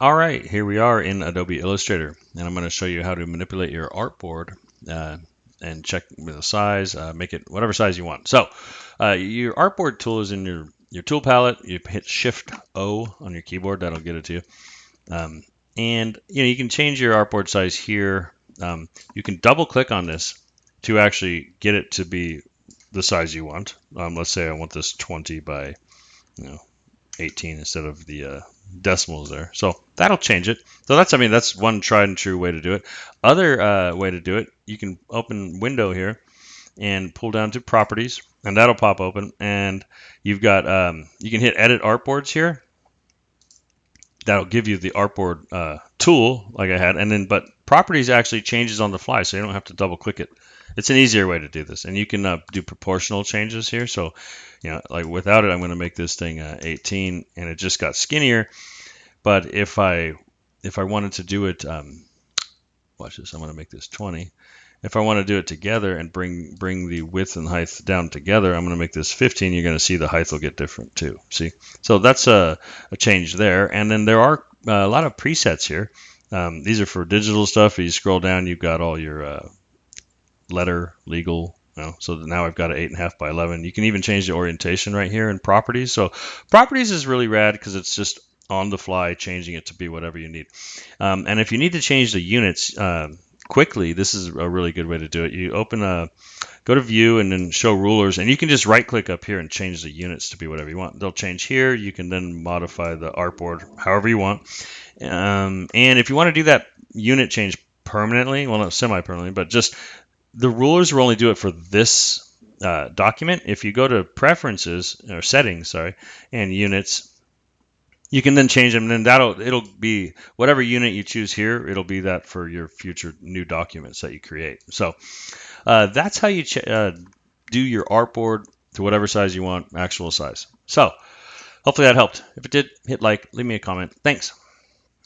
All right, here we are in Adobe Illustrator, and I'm going to show you how to manipulate your artboard and check with the size, make it whatever size you want. So your artboard tool is in your tool palette. You hit Shift O on your keyboard, that'll get it to you. And you can change your artboard size here. You can double click on this to actually get it to be the size you want. Let's say I want this 20 by 18 instead of the decimals there. So that'll change it. So that's one tried and true way to do it. Other way to do it, you can open window here and pull down to properties, and that'll pop open. And you've got you can hit edit artboards here. That'll give you the artboard tool like I had, and then but properties actually changes on the fly, so you don't have to double click it. It's an easier way to do this, and you can do proportional changes here. So, like without it, I'm going to make this thing 18, and it just got skinnier. But if I wanted to do it, watch this. I'm going to make this 20. If I want to do it together and bring the width and height down together, I'm going to make this 15. You're going to see the height will get different too. See, so that's a change there. And then there are a lot of presets here. These are for digital stuff. If you scroll down, you've got all your letter, legal. So now I've got an 8.5 by 11. You can even change the orientation right here in properties. So properties is really rad because it's just on the fly changing it to be whatever you need. And if you need to change the units quickly, this is a really good way to do it. You go to view and then show rulers, and you can just right click up here and change the units to be whatever you want. They'll change here. You can then modify the artboard however you want. And if you want to do that unit change permanently, well, not semi-permanently, but just the rulers will only do it for this document. If you go to preferences or settings, and units, you can then change them, and then it'll be whatever unit you choose here. It'll be that for your future new documents that you create. So that's how you do your artboard to whatever size you want, actual size. So hopefully that helped. If it did, hit like, leave me a comment. Thanks.